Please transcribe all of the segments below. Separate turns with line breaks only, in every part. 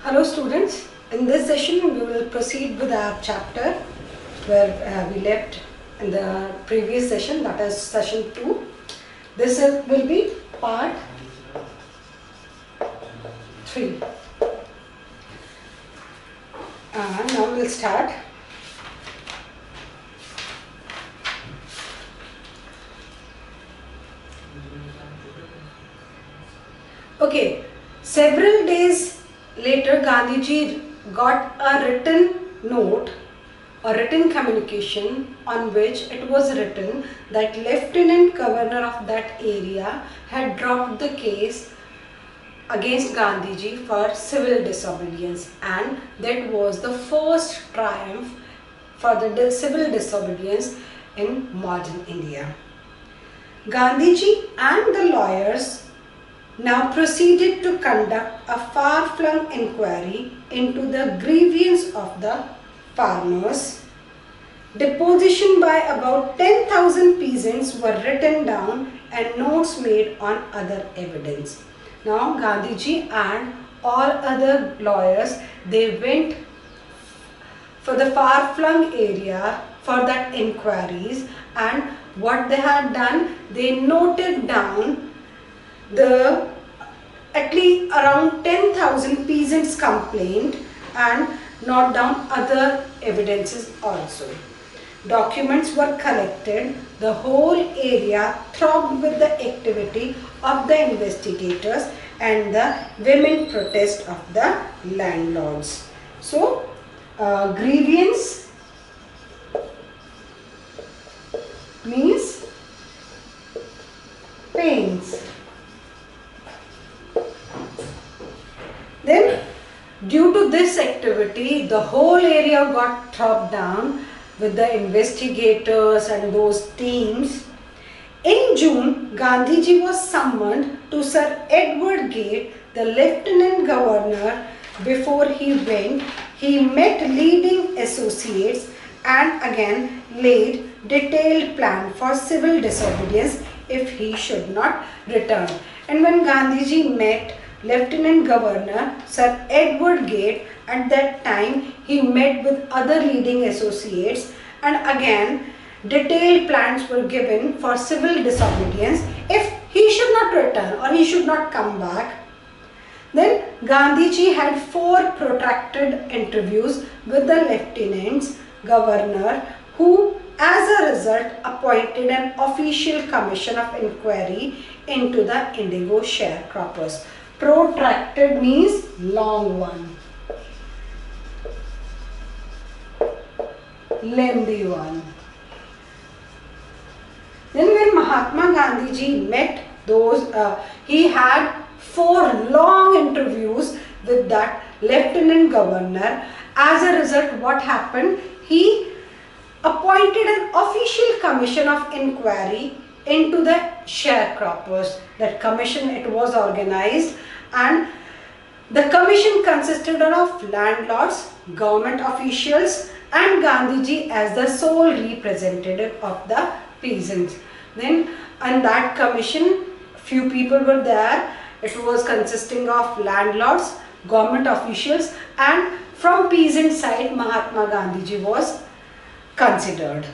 Hello students, in this session we will proceed with our chapter where we left in the previous session, that is session 2. This will be part 3. Now we will start. Okay, several days later Gandhiji got a written note, a written communication on which it was written that Lieutenant Governor of that area had dropped the case against Gandhiji for civil disobedience, and that was the first triumph for the civil disobedience in modern India. Gandhiji and the lawyers now proceeded to conduct a far-flung inquiry into the grievance of the farmers. Deposition by about 10,000 peasants were written down and notes made on other evidence. Now Gandhiji and all other lawyers, they went for the far-flung area for that inquiries, and what they had done, they noted down the at least around 10,000 peasants complaint and note down other evidences also. Documents were collected. The whole area throbbed with the activity of the investigators and the women protest of the landlords. So, grievance means pains. Then, due to this activity, the whole area got throbbed down with the investigators and those teams. In June, Gandhiji was summoned to Sir Edward Gate, the Lieutenant Governor. Before he went, he met leading associates and again laid detailed plan for civil disobedience if he should not return. And when Gandhiji met Lieutenant Governor Sir Edward Gate, at that time he met with other leading associates and again detailed plans were given for civil disobedience if he should not return or he should not come back. Then Gandhiji had 4 protracted interviews with the Lieutenant Governor, who as a result appointed an official commission of inquiry into the indigo sharecroppers. Protracted means long one, lengthy one. Then when Mahatma Gandhiji met those, he had 4 long interviews with that Lieutenant Governor. As a result, what happened? He appointed an official commission of inquiry into the sharecroppers. That commission, it was organized, and the commission consisted of landlords, government officials and Gandhiji as the sole representative of the peasants. Then on that commission, few people were there. It was consisting of landlords, government officials, and from peasant side Mahatma Gandhiji was considered.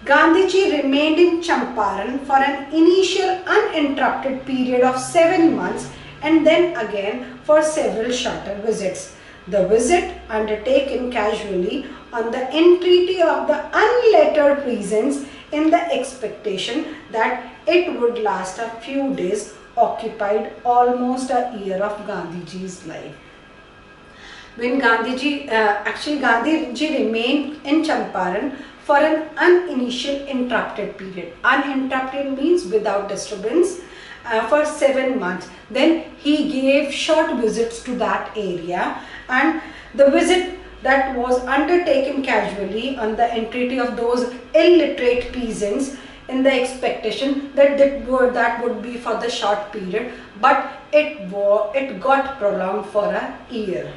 Gandhiji remained in Champaran for an initial uninterrupted period of 7 months and then again for several shorter visits. The visit, undertaken casually on the entreaty of the unlettered peasants in the expectation that it would last a few days, occupied almost a year of Gandhiji's life. When Gandhiji remained in Champaran for an uninitial interrupted period. Uninterrupted means without disturbance, for 7 months. Then he gave short visits to that area, and the visit that was undertaken casually on the entreaty of those illiterate peasants in the expectation that that would be for the short period, but it got prolonged for a year.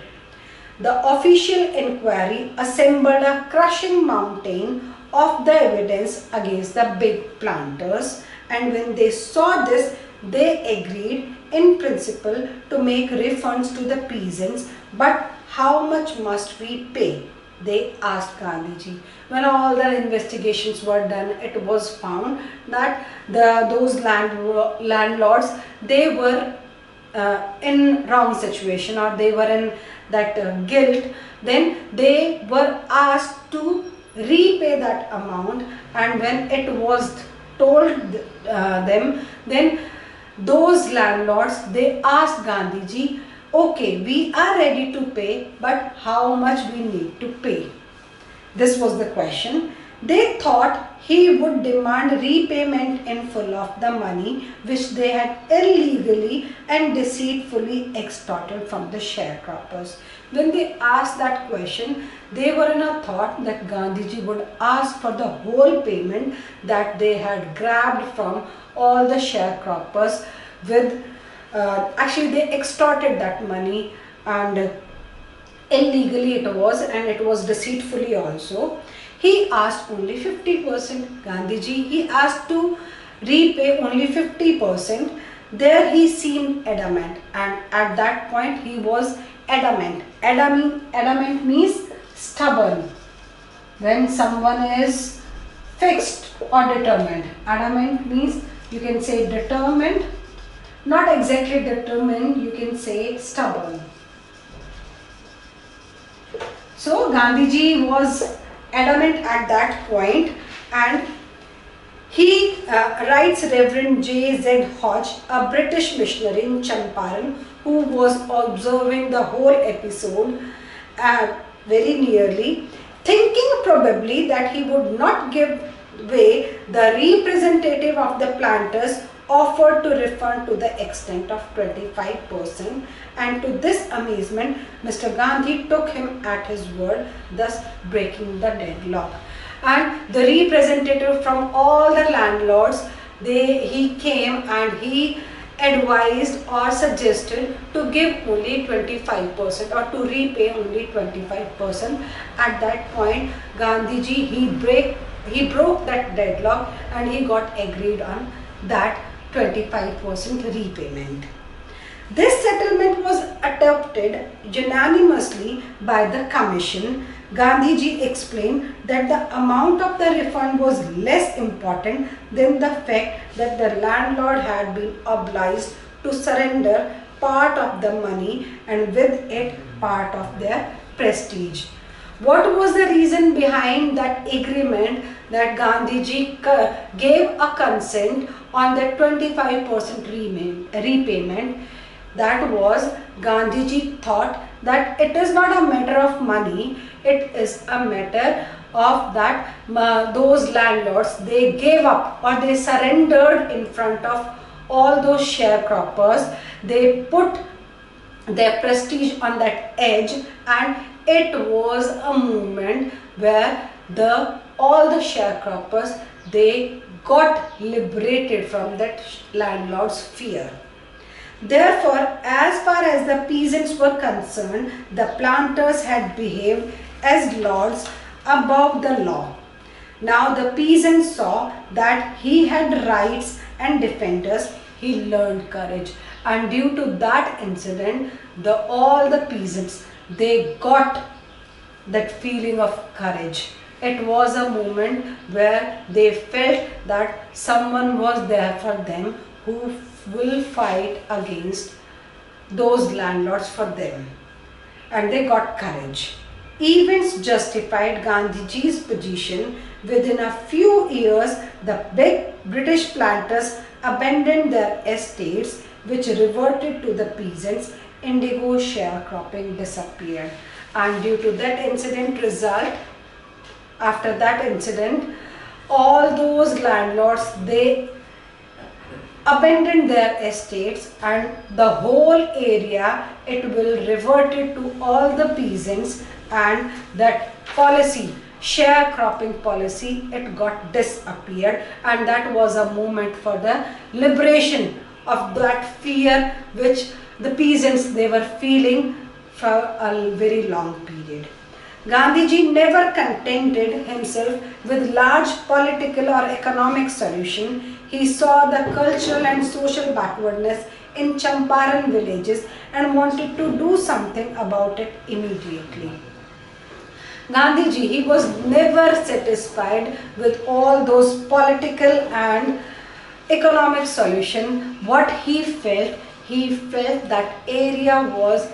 The official inquiry assembled a crushing mountain of the evidence against the big planters, and when they saw this, they agreed in principle to make refunds to the peasants, but how much must we pay? They asked Gandhiji. When all the investigations were done, it was found that those landlords, they were in wrong situation, or they were in that guilt. Then they were asked to repay that amount, and when it was told them, then those landlords, they asked Gandhiji, okay, we are ready to pay, but how much we need to pay? This was the question. They thought he would demand repayment in full of the money which they had illegally and deceitfully extorted from the sharecroppers. When they asked that question, they were in a thought that Gandhiji would ask for the whole payment that they had grabbed from all the sharecroppers with, actually they extorted that money, and illegally it was, and it was deceitfully also. He asked only 50%. Gandhiji, he asked to repay only 50%. There he seemed adamant, and at that point he was adamant. Adamant means stubborn. When someone is fixed or determined. Adamant means, you can say determined, not exactly determined, you can say stubborn. So Gandhiji was adamant at that point, and he writes Reverend J. Z. Hodge, a British missionary in Champaran, who was observing the whole episode very nearly, thinking probably that he would not give way. The representative of the planters offered to refund to the extent of 25%, and to this amazement Mr. Gandhi took him at his word, thus breaking the deadlock. And the representative from all the landlords, he came and he advised or suggested to give only 25% or to repay only 25%. At that point Gandhiji, he broke that deadlock and he got agreed on that 25% repayment. This settlement was adopted unanimously by the commission. Gandhiji explained that the amount of the refund was less important than the fact that the landlord had been obliged to surrender part of the money and with it part of their prestige. What was the reason behind that agreement that Gandhiji gave a consent on the 25% repayment? That was, Gandhiji thought that it is not a matter of money, it is a matter of that those landlords, they gave up or they surrendered in front of all those sharecroppers. They put their prestige on that edge, and it was a movement where all the sharecroppers, they got liberated from that landlord's fear. Therefore, as far as the peasants were concerned, the planters had behaved as lords above the law. Now the peasants saw that he had rights and defenders. He learned courage, and due to that incident, all the peasants, they got that feeling of courage. It was a moment where they felt that someone was there for them who will fight against those landlords for them, and they got courage. Events justified Gandhiji's position. Within a few years, the big British planters abandoned their estates, which reverted to the peasants. Indigo sharecropping disappeared, and due to that incident after that incident, all those landlords, they abandoned their estates, and the whole area, it will reverted to all the peasants, and that policy, sharecropping policy, it got disappeared, and that was a moment for the liberation of that fear which the peasants, they were feeling for a very long period. Gandhiji never contented himself with large political or economic solution. He saw the cultural and social backwardness in Champaran villages and wanted to do something about it immediately. Gandhiji, he was never satisfied with all those political and economic solution. What he felt that area was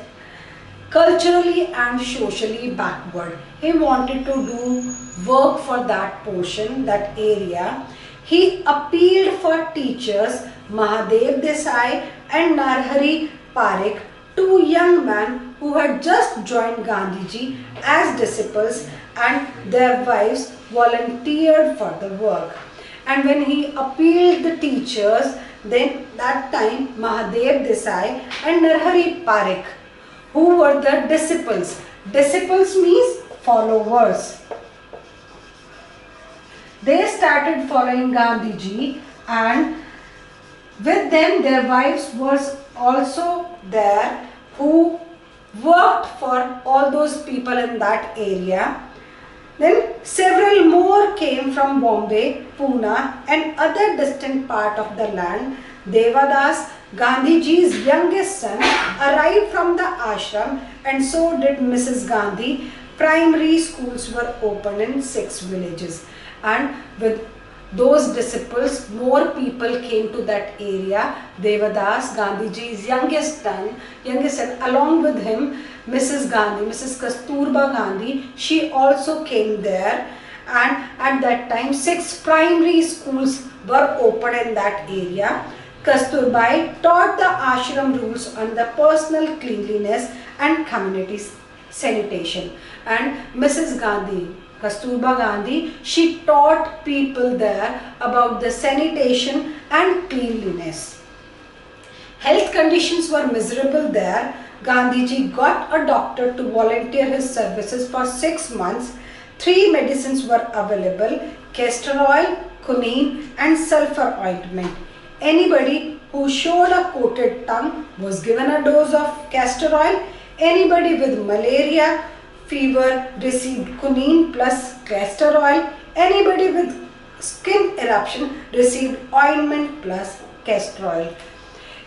culturally and socially backward. He wanted to do work for that portion, that area. He appealed for teachers Mahadev Desai and Narhari Parikh, two young men who had just joined Gandhiji as disciples, and their wives volunteered for the work. And when he appealed the teachers, then that time Mahadev Desai and Narhari Parikh, who were the disciples. Disciples means followers. They started following Gandhiji, and with them their wives was also there who worked for all those people in that area. Then several more came from Bombay, Pune and other distant part of the land. Devadas, Gandhiji's youngest son, arrived from the ashram, and so did Mrs. Gandhi. Primary schools were opened in 6 villages, and with those disciples, more people came to that area. Devadas, Gandhiji's youngest son, along with him, Mrs. Gandhi, Mrs. Kasturba Gandhi, she also came there, and at that time 6 primary schools were opened in that area. Kasturbai taught the ashram rules on the personal cleanliness and community sanitation, and Mrs. Gandhi, Kasturba Gandhi, she taught people there about the sanitation and cleanliness. Health conditions were miserable there. Gandhiji got a doctor to volunteer his services for 6 months. 3 medicines were available: castor oil, quinine and sulfur ointment. Anybody who showed a coated tongue was given a dose of castor oil. Anybody with malaria fever received quinine plus castor oil. Anybody with skin eruption received ointment plus castor oil.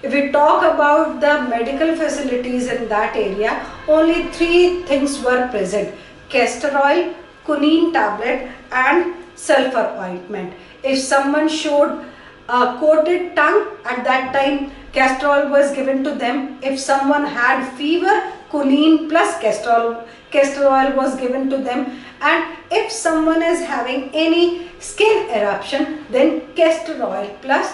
If we talk about the medical facilities in that area, only 3 things were present: castor oil, quinine tablet and sulfur ointment. If someone showed a coated tongue, at that time castor oil was given to them. If someone had fever, quinine plus castor oil was given to them. And if someone is having any skin eruption, then castor oil plus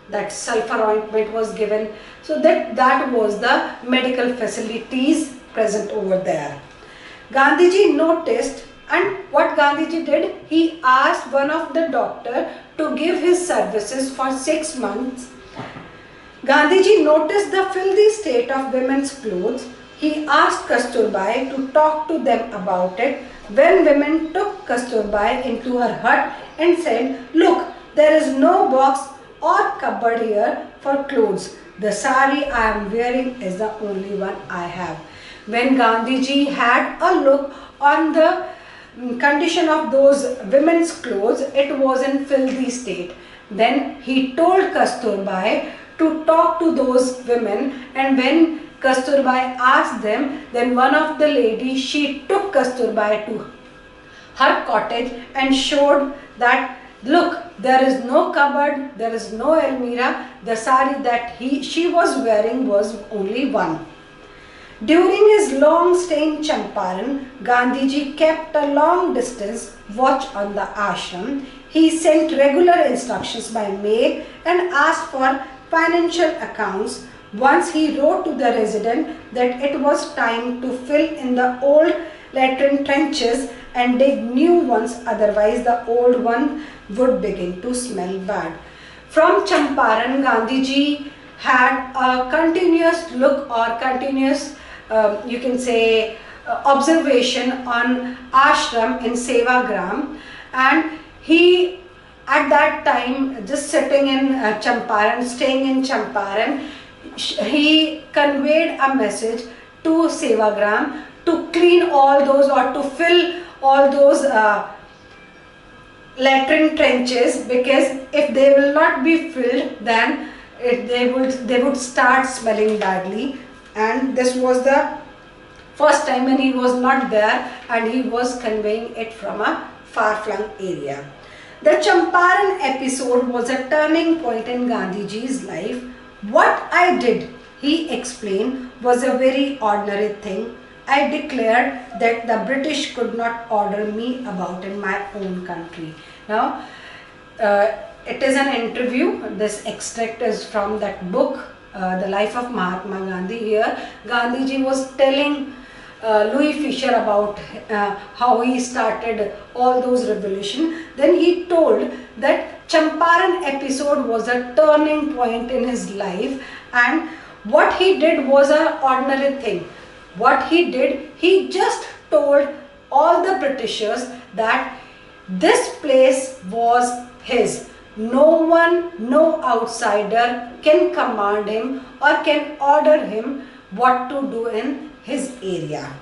that sulfur ointment was given. So that was the medical facilities present over there. Gandhiji noticed, and what Gandhiji did, he asked one of the doctor to give his services for 6 months. Gandhiji noticed the filthy state of women's clothes. He asked Kasturbai to talk to them about it. When women took Kasturbai into her hut and said, "Look, there is no box or cupboard here for clothes. The sari I am wearing is the only one I have." When Gandhiji had a look on the condition of those women's clothes, it was in filthy state. Then he told Kasturbai to talk to those women, and when Kasturbai asked them, then one of the ladies, she took Kasturbai to her cottage and showed that, "Look, there is no cupboard, there is no almirah. The sari that she was wearing was only one." During his long stay in Champaran, Gandhiji kept a long distance watch on the ashram. He sent regular instructions by mail and asked for financial accounts. Once he wrote to the resident that it was time to fill in the old latrine trenches and dig new ones, otherwise the old one would begin to smell bad. From Champaran, Gandhiji had a continuous look or continuous you can say observation on ashram in Sevagram, and he at that time just sitting in Champaran, staying in Champaran, he conveyed a message to Sevagram to clean all those or to fill all those latrine trenches, because if they will not be filled, then they would start smelling badly, and this was the first time when he was not there and he was conveying it from a far-flung area. The Champaran episode was a turning point in Gandhiji's life. What I did, he explained, was a very ordinary thing. I declared that the British could not order me about in my own country. Now, it is an interview. This extract is from that book, The Life of Mahatma Gandhi. Here, Gandhiji was telling Louis Fisher about how he started all those revolution. Then he told that Champaran episode was a turning point in his life, and what he did was an ordinary thing. What he did, he just told all the Britishers that this place was his. No one, no outsider can command him or can order him what to do in his area.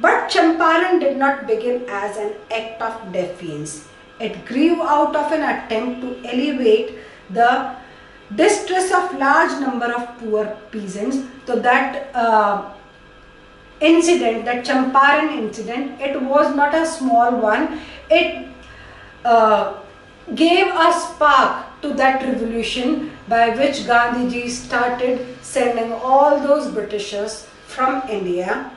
But Champaran did not begin as an act of defiance. It grew out of an attempt to alleviate the distress of large number of poor peasants. So that incident, that Champaran incident, it was not a small one. It gave a spark to that revolution by which Gandhiji started sending all those Britishers from India.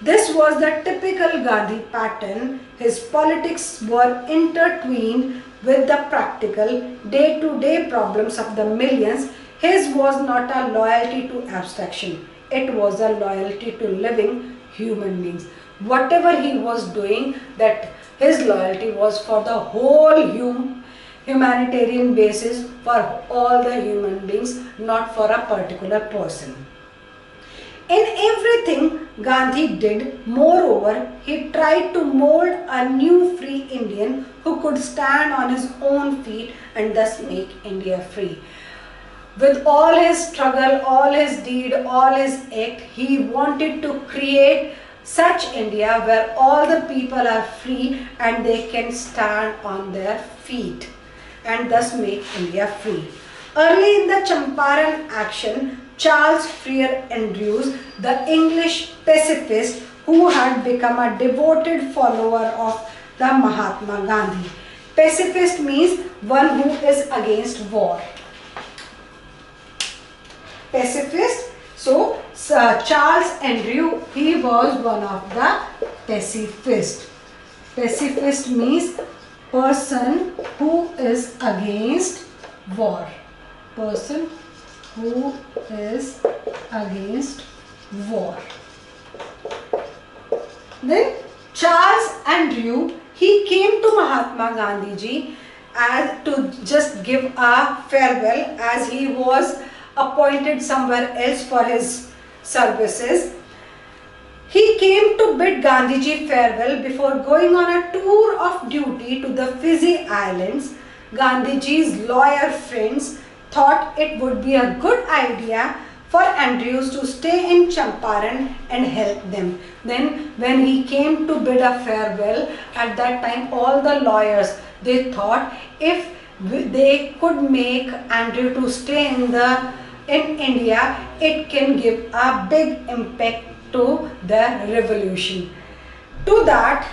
This was the typical Gandhi pattern. His politics were intertwined with the practical, day-to-day problems of the millions. His was not a loyalty to abstraction. It was a loyalty to living human beings. Whatever he was doing, that his loyalty was for the whole humanitarian basis, for all the human beings, not for a particular person. In everything Gandhi did, moreover, he tried to mold a new free Indian who could stand on his own feet and thus make India free. With all his struggle, all his deed, all his act, he wanted to create such India where all the people are free and they can stand on their feet and thus make India free. Early in the Champaran action, Charles Freer Andrews, the English pacifist who had become a devoted follower of the Mahatma Gandhi. Pacifist means one who is against war. Pacifist. So, Charles Andrew, he was one of the pacifist. Pacifist means person who is against war. Person who is against war. Then Charles Andrew, he came to Mahatma Gandhiji as to just give a farewell, as he was appointed somewhere else for his services. He came to bid Gandhiji farewell before going on a tour of duty to the Fiji Islands. Gandhiji's lawyer friends thought it would be a good idea for Andrews to stay in Champaran and help them. Then when he came to bid a farewell, at that time all the lawyers, they thought if they could make Andrew to stay in India, it can give a big impact to the revolution. To that,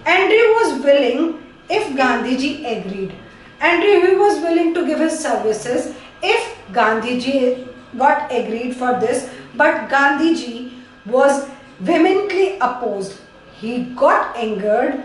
Andrew was willing if Gandhiji agreed. Andrew, he was willing to give his services if Gandhiji got agreed for this, but Gandhiji was vehemently opposed. He got angered.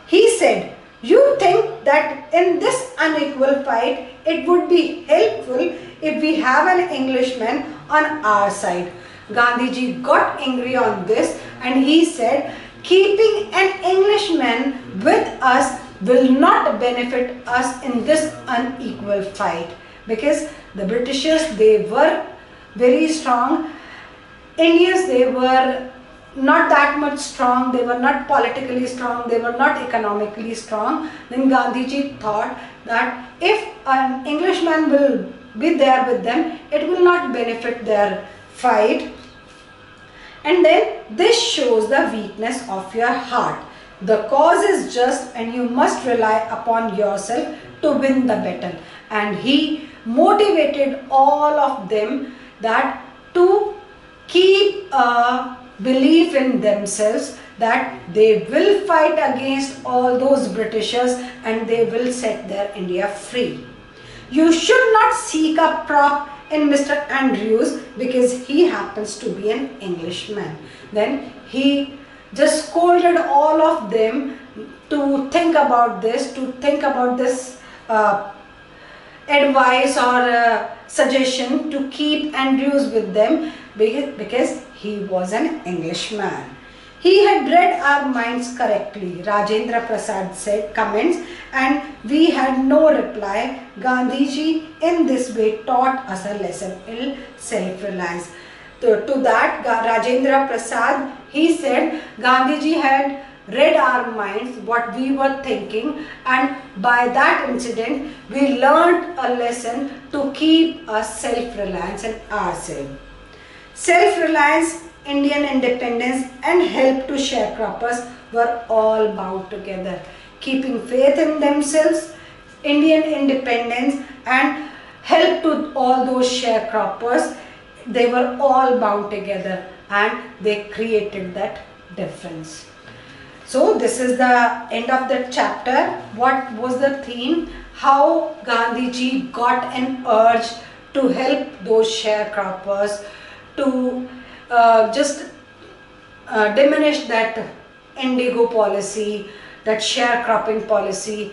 He said, "You think that in this unequal fight, it would be helpful if we have an Englishman on our side." Gandhiji got angry on this and he said, "Keeping an Englishman with us will not benefit us in this unequal fight." Because the Britishers, they were very strong. Indians, they were not that much strong. They were not politically strong. They were not economically strong. Then Gandhiji thought that if an Englishman will be there with them, it will not benefit their fight. And then this shows the weakness of your heart. The cause is just and you must rely upon yourself to win the battle. And he motivated all of them that to keep a belief in themselves that they will fight against all those Britishers and they will set their India free. You should not seek a prop in Mr. Andrews because he happens to be an Englishman. Then he just scolded all of them to think about this, advice or suggestion to keep Andrews with them because he was an Englishman. He had read our minds correctly, Rajendra Prasad said, comments, and we had no reply. Gandhiji in this way taught us a lesson in self-reliance. To that, Rajendra Prasad, he said, Gandhiji had read our minds, what we were thinking, and by that incident, we learned a lesson to keep a self-reliance in ourselves. Self-reliance, Indian independence and help to sharecroppers were all bound together. Keeping faith in themselves, Indian independence and help to all those sharecroppers, they were all bound together and they created that difference. So this is the end of the chapter. What was the theme? How Gandhiji got an urge to help those sharecroppers to diminish that indigo policy, that sharecropping policy.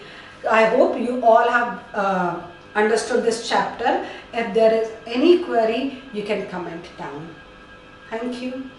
I hope you all have understood this chapter. If there is any query, you can comment down. Thank you.